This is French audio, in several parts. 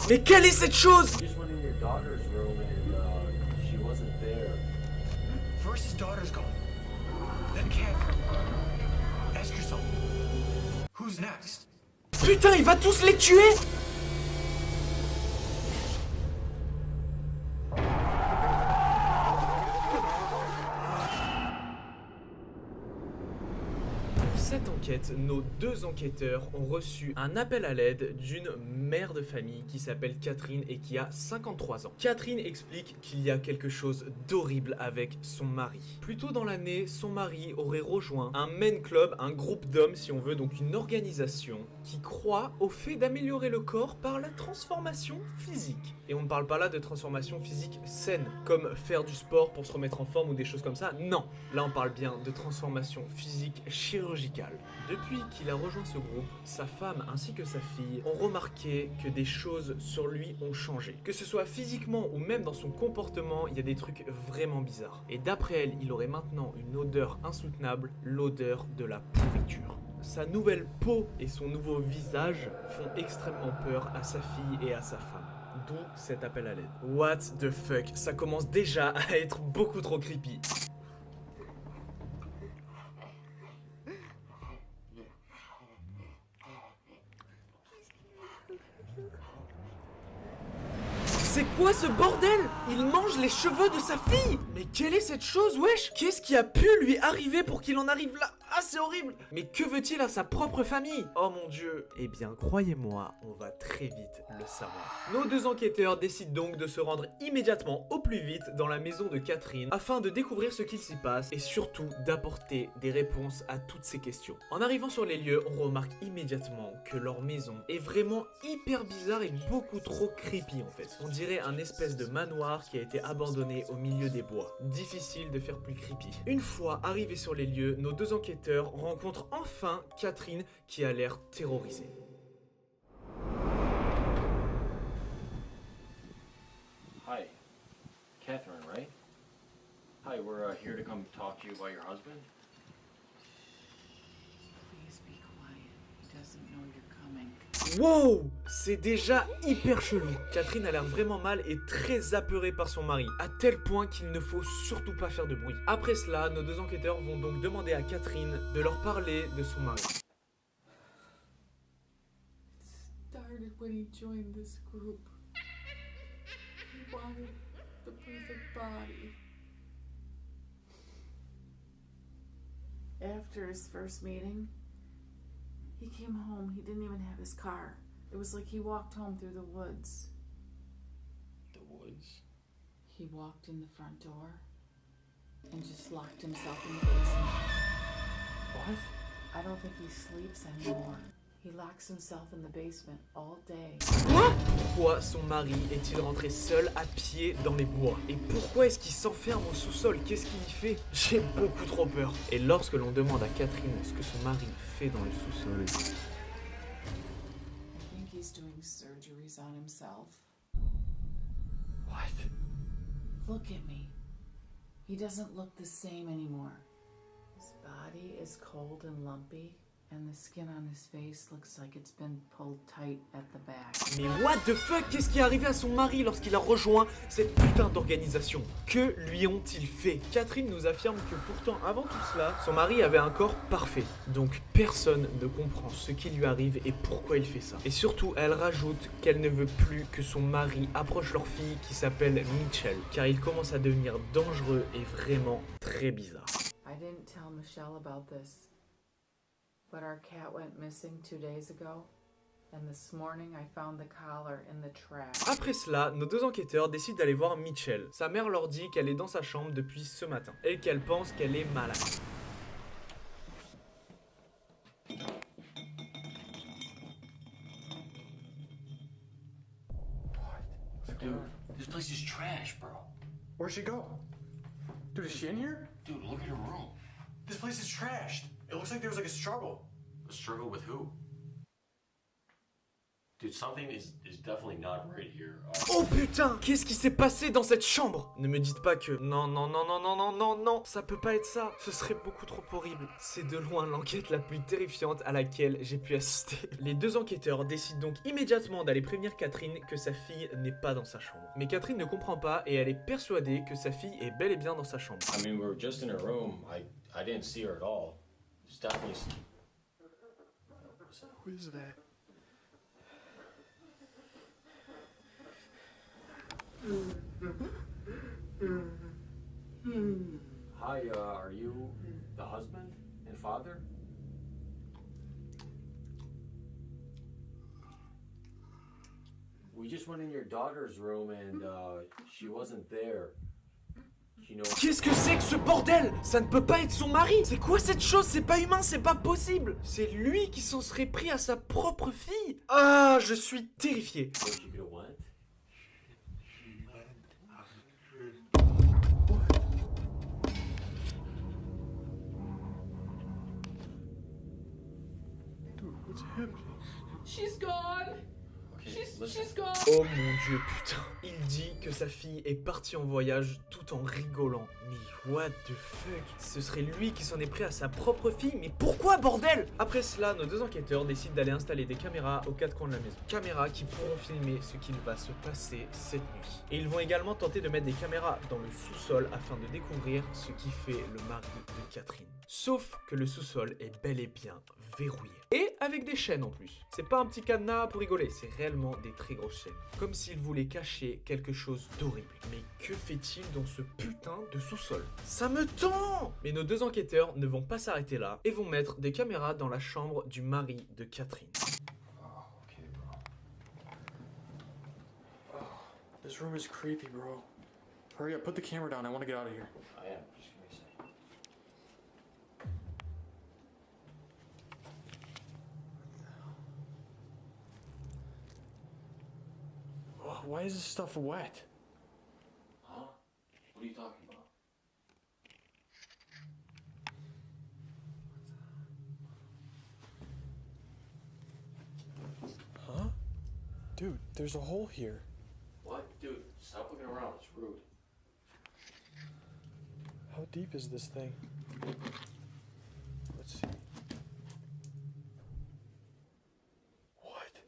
Mais quelle est cette chose? Just went in your daughter's room and she wasn't there. First his daughter's gone, then Catherine. Ask yourself, who's next? Putain, il va tous les tuer? Pour cette enquête, nos deux enquêteurs ont reçu un appel à l'aide d'une mère de famille qui s'appelle Catherine et qui a 53 ans. Catherine explique qu'il y a quelque chose d'horrible avec son mari. Plus tôt dans l'année, son mari aurait rejoint un men club, un groupe d'hommes si on veut, donc une organisation qui croit au fait d'améliorer le corps par la transformation physique. Et on ne parle pas là de transformation physique saine, comme faire du sport pour se remettre en forme ou des choses comme ça. Non, là on parle bien de transformation physique chirurgicale. Depuis qu'il a rejoint ce groupe, sa femme ainsi que sa fille ont remarqué que des choses sur lui ont changé. Que ce soit physiquement ou même dans son comportement, il y a des trucs vraiment bizarres. Et d'après elle, il aurait maintenant une odeur insoutenable, l'odeur de la pourriture. Sa nouvelle peau et son nouveau visage font extrêmement peur à sa fille et à sa femme. D'où cet appel à l'aide. What the fuck? Ça commence déjà à être beaucoup trop creepy. C'est quoi ce bordel? Il mange les cheveux de sa fille! Mais quelle est cette chose, wesh? Qu'est-ce qui a pu lui arriver pour qu'il en arrive là? Ah, c'est horrible! Mais que veut-il à sa propre famille? Oh mon dieu! Eh bien, croyez-moi, on va très vite le savoir. Nos deux enquêteurs décident donc de se rendre immédiatement au plus vite dans la maison de Catherine afin de découvrir ce qu'il s'y passe et surtout d'apporter des réponses à toutes ces questions. En arrivant sur les lieux, on remarque immédiatement que leur maison est vraiment hyper bizarre et beaucoup trop creepy en fait. On dirait un espèce de manoir qui a été abandonné au milieu des bois. Difficile de faire plus creepy. Une fois arrivés sur les lieux, nos deux enquêteurs rencontrent enfin Catherine qui a l'air terrorisée. Hi, Catherine, right? Hi, we're here to come talk to you about your husband. Please be quiet. He doesn't know you're coming. Wow! C'est déjà hyper chelou. Catherine a l'air vraiment mal et très apeurée par son mari, à tel point qu'il ne faut surtout pas faire de bruit. Après cela, nos deux enquêteurs vont donc demander à Catherine de leur parler de son mari. It started when he joined this group. He wanted the perfect body. After his first meeting, he came home. He didn't even have his car. It was like he walked home through the woods. The woods? He walked in the front door and just locked himself in the basement. What? I don't think he sleeps anymore. He locks himself in the basement all day. Quoi? Pourquoi son mari est-il rentré seul à pied dans les bois? Et pourquoi est-ce qu'il s'enferme au sous-sol? Qu'est-ce qu'il y fait? J'ai beaucoup trop peur. Et lorsque l'on demande à Catherine ce que son mari fait dans le sous-sol... I think he's doing surgeries on himself. What? Look at me. He doesn't look the same anymore. His body is cold and lumpy, and the skin on his face looks like it's been pulled tight at the back. Mais what the fuck? Qu'est-ce qui est arrivé à son mari lorsqu'il a rejoint cette putain d'organisation? Que lui ont-ils fait? Catherine nous affirme que pourtant, avant tout cela, son mari avait un corps parfait. Donc personne ne comprend ce qui lui arrive et pourquoi il fait ça. Et surtout, elle rajoute qu'elle ne veut plus que son mari approche leur fille qui s'appelle Mitchell, car il commence à devenir dangereux et vraiment très bizarre. I didn't tell Michelle about this, but our cat went missing 2 days ago, and this morning I found the collar in the trash. Après cela, nos deux enquêteurs décident d'aller voir Mitchell. Sa mère leur dit qu'elle est dans sa chambre depuis ce matin et qu'elle pense qu'elle est malade. Dude, this place is trash, bro. Where'd she go? Dude, is she in here? Dude, look at her room. This place is trashed. It looks like there was like a struggle. A struggle with who? Dude, something is definitely not right here. Oh putain, qu'est-ce qui s'est passé dans cette chambre? Ne me dites pas que... Non, non, non, non, non, non, non, non, ça peut pas être ça. Ce serait beaucoup trop horrible. C'est de loin l'enquête la plus terrifiante à laquelle j'ai pu assister. Les deux enquêteurs décident donc immédiatement d'aller prévenir Catherine que sa fille n'est pas dans sa chambre. Mais Catherine ne comprend pas et elle est persuadée que sa fille est bel et bien dans sa chambre. I mean, we were just in her room. I didn't see her at all. It's definitely. Who is that? Hi, are you the husband and father? We just went in your daughter's room and she wasn't there. You know. Qu'est-ce que c'est que ce bordel? Ça ne peut pas être son mari. C'est quoi cette chose? C'est pas humain, c'est pas possible. C'est lui qui s'en serait pris à sa propre fille. Ah, je suis terrifié. Where she could have went? Dude, what's happening? She's gone. Okay, listen. She's gone. Oh mon dieu, putain. Il dit que sa fille est partie en voyage tout en rigolant. Mais what the fuck? Ce serait lui qui s'en est pris à sa propre fille? Mais pourquoi, bordel? Après cela, nos deux enquêteurs décident d'aller installer des caméras aux quatre coins de la maison. Caméras qui pourront filmer ce qu'il va se passer cette nuit. Et ils vont également tenter de mettre des caméras dans le sous-sol afin de découvrir ce qui fait le mari de Catherine. Sauf que le sous-sol est bel et bien verrouillé. Et avec des chaînes en plus. C'est pas un petit cadenas pour rigoler, c'est réellement des très grosses chaînes. Comme s'il voulait cacher quelque chose d'horrible. Mais que fait-il dans ce putain de sous-sol? Ça me tend! Mais nos deux enquêteurs ne vont pas s'arrêter là et vont mettre des caméras dans la chambre du mari de Catherine. Oh, okay, bro. This room is creepy, bro. Hurry up, put the camera down. I want to get out of here. I am. Just give me a second. Oh, why is this stuff wet? Huh? What are you talking about? Huh? Dude, there's a hole here. What? Dude, stop looking around. It's rude. How deep is this thing? Let's see. What?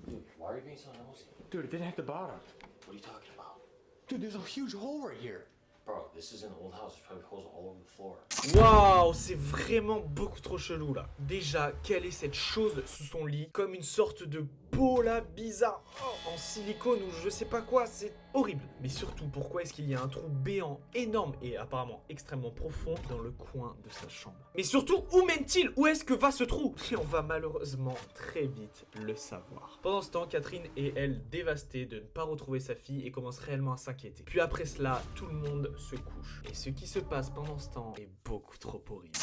Dude, why are you being so nosy? Dude, it didn't hit the bottom. What are you talking about? Dude, there's a huge hole right here. Bro, this is an old house. There's probably holes all over the floor. Waouh, c'est vraiment beaucoup trop chelou là. Déjà, quelle est cette chose sous son lit? Comme une sorte de pot là bizarre, en silicone ou je sais pas quoi, c'est horrible. Mais surtout, pourquoi est-ce qu'il y a un trou béant énorme et apparemment extrêmement profond dans le coin de sa chambre? Mais surtout, où mène-t-il? Où est-ce que va ce trou? Et on va malheureusement très vite le savoir. Pendant ce temps, Catherine est elle dévastée de ne pas retrouver sa fille et commence réellement à s'inquiéter. Puis après cela, tout le monde se couche. Et ce qui se passe pendant ce temps est beaucoup trop horrible.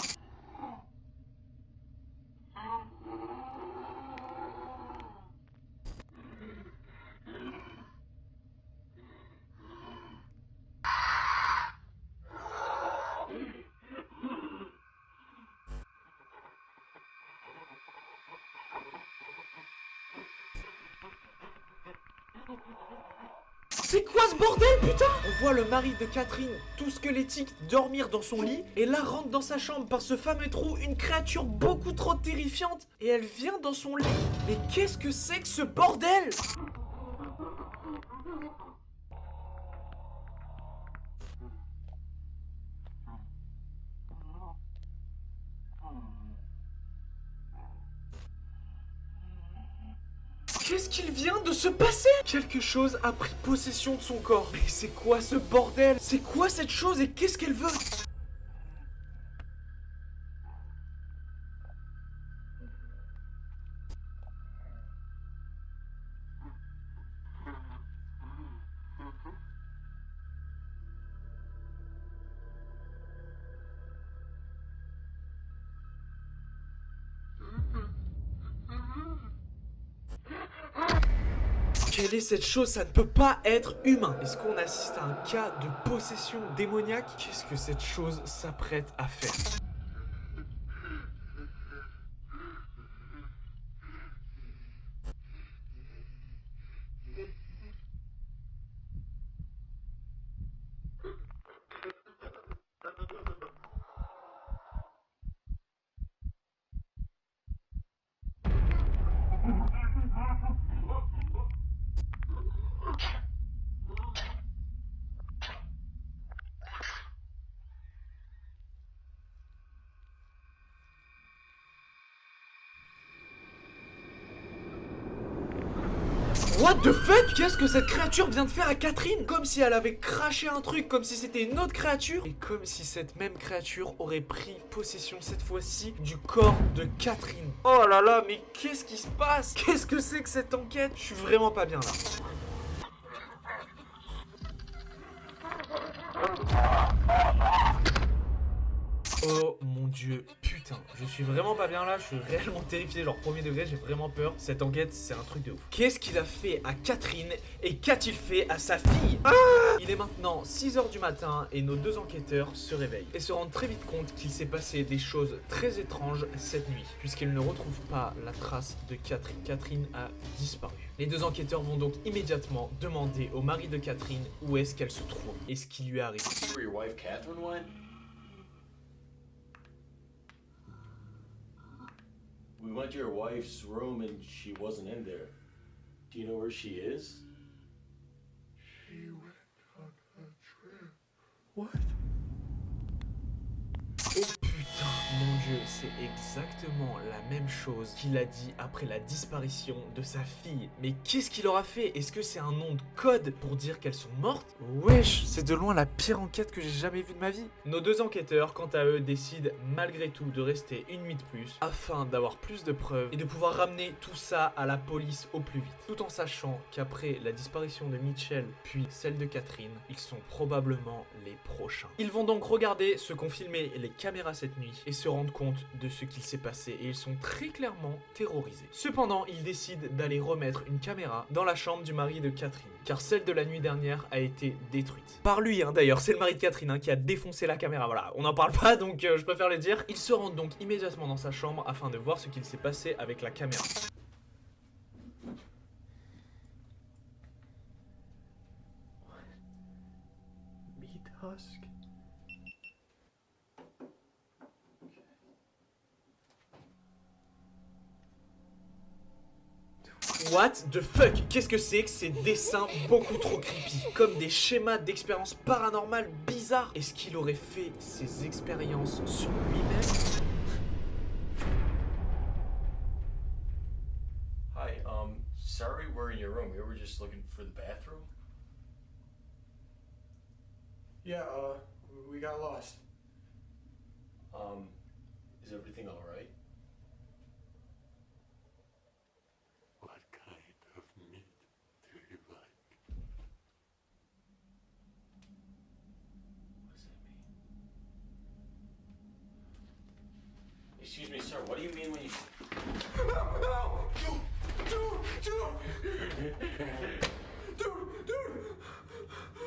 C'est quoi ce bordel, putain? On voit le mari de Catherine, tout squelettique, dormir dans son lit, et là rentre dans sa chambre par ce fameux trou une créature beaucoup trop terrifiante, et elle vient dans son lit. Mais qu'est-ce que c'est que ce bordel? Qu'est-ce qu'il vient de se passer? Quelque chose a pris possession de son corps. Mais c'est quoi ce bordel? C'est quoi cette chose et qu'est-ce qu'elle veut? Quelle est cette chose? Ça ne peut pas être humain. Est-ce qu'on assiste à un cas de possession démoniaque? Qu'est-ce que cette chose s'apprête à faire? What the fuck? Qu'est-ce que cette créature vient de faire à Catherine? Comme si elle avait craché un truc, comme si c'était une autre créature. Et comme si cette même créature aurait pris possession cette fois-ci du corps de Catherine. Oh là là, mais qu'est-ce qui se passe? Qu'est-ce que c'est que cette enquête? Je suis vraiment pas bien là. Oh mon dieu, putain, je suis vraiment pas bien là, je suis réellement terrifié, genre premier degré, j'ai vraiment peur. Cette enquête, c'est un truc de ouf. Qu'est-ce qu'il a fait à Catherine et qu'a-t-il fait à sa fille? Il est maintenant 6h du matin et nos deux enquêteurs se réveillent et se rendent très vite compte qu'il s'est passé des choses très étranges cette nuit, puisqu'ils ne retrouvent pas la trace de Catherine. Catherine a disparu. Les deux enquêteurs vont donc immédiatement demander au mari de Catherine où est-ce qu'elle se trouve et ce qui lui est arrivé. Where your wife Catherine went? We went to your wife's room and she wasn't in there. Do you know where she is? She went on a trip. What? Oh putain, mon dieu, c'est exactement la même chose qu'il a dit après la disparition de sa fille. Mais qu'est-ce qu'il aura fait? Est-ce que c'est un nom de code pour dire qu'elles sont mortes? Wesh, c'est de loin la pire enquête que j'ai jamais vue de ma vie. Nos deux enquêteurs, quant à eux, décident malgré tout de rester une nuit de plus afin d'avoir plus de preuves et de pouvoir ramener tout ça à la police au plus vite. Tout en sachant qu'après la disparition de Mitchell puis celle de Catherine, ils sont probablement les prochains. Ils vont donc regarder ce qu'ont filmé les caméras cette nuit et se rendre compte de ce qu'il s'est passé et ils sont très clairement terrorisés. Cependant, ils décident d'aller remettre une caméra dans la chambre du mari de Catherine, car celle de la nuit dernière a été détruite. Par lui, d'ailleurs, c'est le mari de Catherine qui a défoncé la caméra, voilà, on n'en parle pas donc je préfère le dire. Ils se rendent donc immédiatement dans sa chambre afin de voir ce qu'il s'est passé avec la caméra. Meat husk? What the fuck? Qu'est-ce que c'est que ces dessins beaucoup trop creepy? Comme des schémas d'expériences paranormales bizarres. Est-ce qu'il aurait fait ces expériences sur lui-même? Hi, sorry we're in your room. We were just looking for the bathroom. Yeah, we got lost. Is everything alright? What kind of meat do you like? What does that mean? Excuse me, sir, what do you mean when you...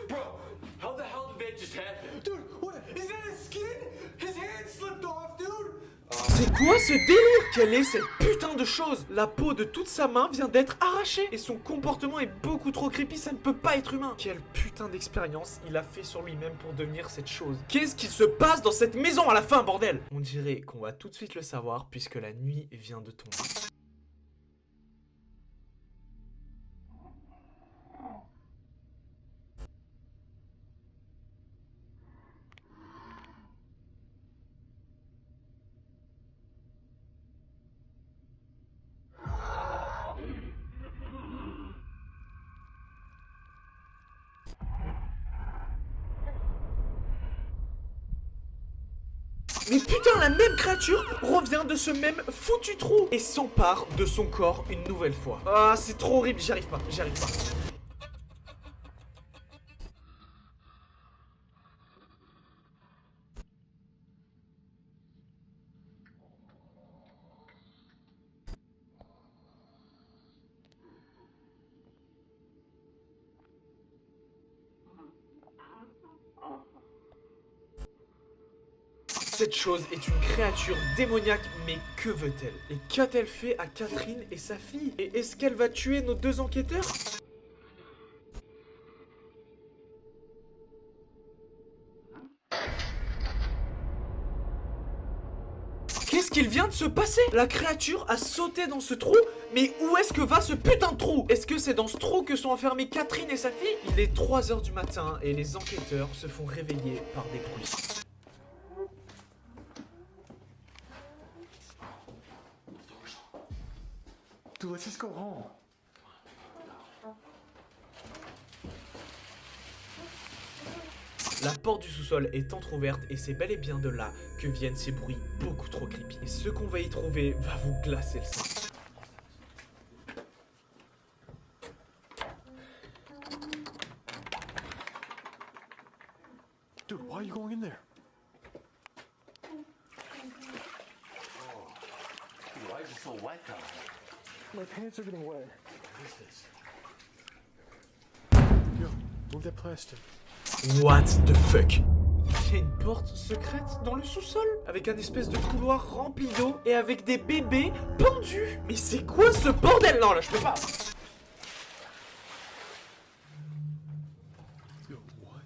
Bro, how the hell did that just happen? Dude, what? Is that his skin? His hand slipped off, dude! C'est quoi ce délire? Quelle est cette putain de chose? La peau de toute sa main vient d'être arrachée et son comportement est beaucoup trop creepy, ça ne peut pas être humain. Quelle putain d'expérience il a fait sur lui-même pour devenir cette chose? Qu'est-ce qu'il se passe dans cette maison à la fin, bordel? On dirait qu'on va tout de suite le savoir puisque la nuit vient de tomber. Mais putain, la même créature revient de ce même foutu trou et s'empare de son corps une nouvelle fois. Ah, c'est trop horrible, j'y arrive pas, j'y arrive pas. Cette chose est une créature démoniaque, mais que veut-elle? Et qu'a-t-elle fait à Catherine et sa fille? Et est-ce qu'elle va tuer nos deux enquêteurs? Qu'est-ce qu'il vient de se passer? La créature a sauté dans ce trou, mais où est-ce que va ce putain de trou? Est-ce que c'est dans ce trou que sont enfermées Catherine et sa fille? Il est 3h du matin et les enquêteurs se font réveiller par des bruits. Dude, let's just go home. La porte du sous-sol est entrouverte et c'est bel et bien de là que viennent ces bruits beaucoup trop creepy. Et ce qu'on va y trouver va vous glacer le sang. Dude, why are you going in there? Dude, why is it so wet down here? My pants are getting wet. What is this? Yo, move that plastic. What the fuck? Il y a une porte secrète dans le sous-sol avec un espèce de couloir rempli d'eau et avec des bébés pendus. Mais c'est quoi ce bordel? Non là je peux pas. Yo, what?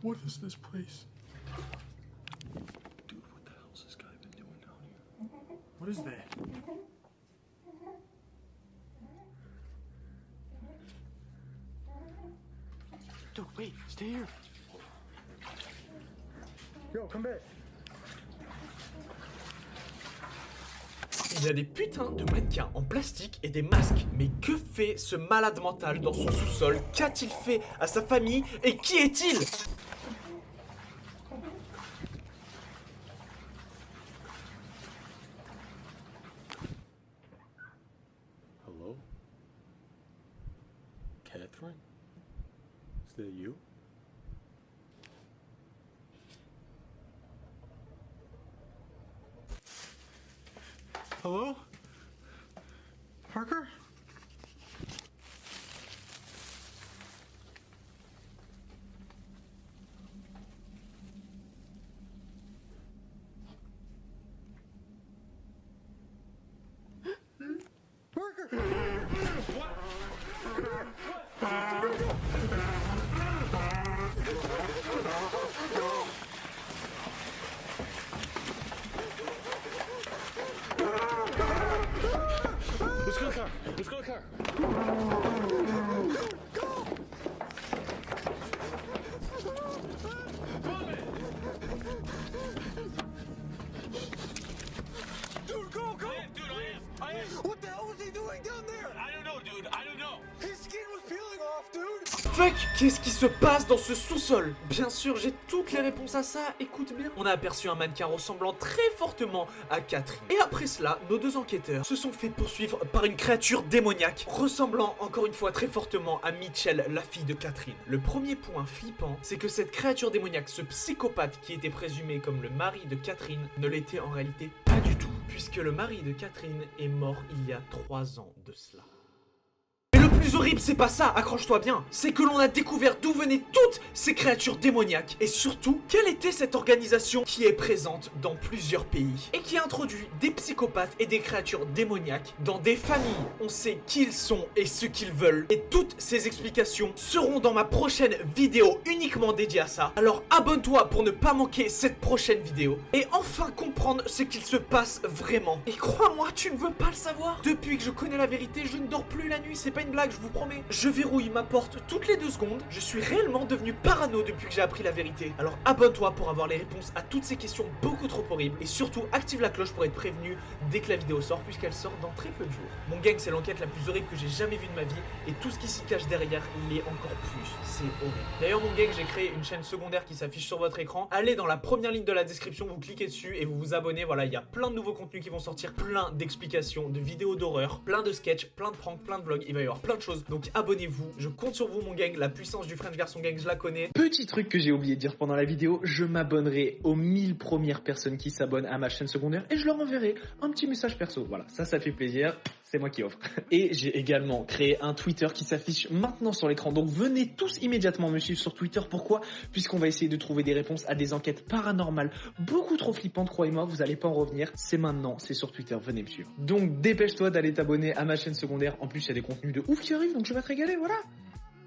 What is this place? Dude, what the hell's this guy been doing down here? What is that? Dude, wait, stay here. Yo, come back. Il y a des putains de mannequins en plastique et des masques. Mais que fait ce malade mental dans son sous-sol? Qu'a-t-il fait à sa famille? Et qui est-il? Hello? Catherine? Is that you? Hello? Parker? Let's go to the car. Let's go to the car. Dude, go, go! Dude, I am. What the hell was he doing down there? I don't know, dude. I don't know. His skin was peeling off, dude! Fuck, qu'est-ce qui se passe dans ce sous-sol? Bien sûr, j'ai toutes les réponses à ça, écoute bien. On a aperçu un mannequin ressemblant très fortement à Catherine. Et après cela, nos deux enquêteurs se sont fait poursuivre par une créature démoniaque, ressemblant encore une fois très fortement à Mitchell, la fille de Catherine. Le premier point flippant, c'est que cette créature démoniaque, ce psychopathe qui était présumé comme le mari de Catherine, ne l'était en réalité pas du tout, puisque le mari de Catherine est mort il y a 3 ans de cela. Le plus horrible, c'est pas ça, accroche-toi bien, c'est que l'on a découvert d'où venaient toutes ces créatures démoniaques et surtout, quelle était cette organisation qui est présente dans plusieurs pays et qui introduit des psychopathes et des créatures démoniaques dans des familles. On sait qui ils sont et ce qu'ils veulent et toutes ces explications seront dans ma prochaine vidéo uniquement dédiée à ça. Alors abonne-toi pour ne pas manquer cette prochaine vidéo et enfin comprendre ce qu'il se passe vraiment. Et crois-moi, tu ne veux pas le savoir. Depuis que je connais la vérité, je ne dors plus la nuit, c'est pas une blague, je vous promets. Je verrouille ma porte toutes les 2 secondes. Je suis réellement devenu parano depuis que j'ai appris la vérité. Alors abonne-toi pour avoir les réponses à toutes ces questions beaucoup trop horribles. Et surtout, active la cloche pour être prévenu dès que la vidéo sort, puisqu'elle sort dans très peu de jours. Mon gang, c'est l'enquête la plus horrible que j'ai jamais vue de ma vie. Et tout ce qui s'y cache derrière, il est encore plus. C'est horrible. D'ailleurs, mon gang, j'ai créé une chaîne secondaire qui s'affiche sur votre écran. Allez dans la première ligne de la description, vous cliquez dessus et vous vous abonnez. Voilà, il y a plein de nouveaux contenus qui vont sortir, plein d'explications, de vidéos d'horreur, plein de sketchs, plein de pranks, plein de vlogs. Il va y avoir plein de choses. Donc abonnez-vous, je compte sur vous mon gang, la puissance du French Garçon Gang, je la connais. Petit truc que j'ai oublié de dire pendant la vidéo, je m'abonnerai aux 1000 premières personnes qui s'abonnent à ma chaîne secondaire et je leur enverrai un petit message perso. Voilà, ça fait plaisir, c'est moi qui offre. Et j'ai également créé un Twitter qui s'affiche maintenant sur l'écran, donc venez tous immédiatement me suivre sur Twitter. Pourquoi? Puisqu'on va essayer de trouver des réponses à des enquêtes paranormales beaucoup trop flippantes, croyez-moi, vous allez pas en revenir. C'est maintenant, c'est sur Twitter, venez me suivre. Donc dépêche-toi d'aller t'abonner à ma chaîne secondaire, en plus il y a des contenus de ouf qui arrivent, donc je vais te régaler, voilà.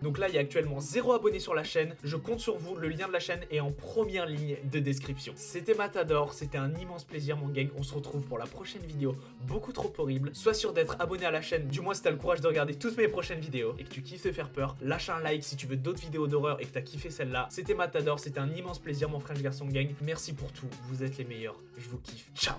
Donc là, il y a actuellement 0 abonnés sur la chaîne. Je compte sur vous, le lien de la chaîne est en première ligne de description. C'était Matador, c'était un immense plaisir mon gang. On se retrouve pour la prochaine vidéo beaucoup trop horrible. Sois sûr d'être abonné à la chaîne, du moins si t'as le courage de regarder toutes mes prochaines vidéos et que tu kiffes te faire peur. Lâche un like si tu veux d'autres vidéos d'horreur et que t'as kiffé celle-là. C'était Matador, c'était un immense plaisir mon French Garçon Gang. Merci pour tout, vous êtes les meilleurs. Je vous kiffe. Ciao.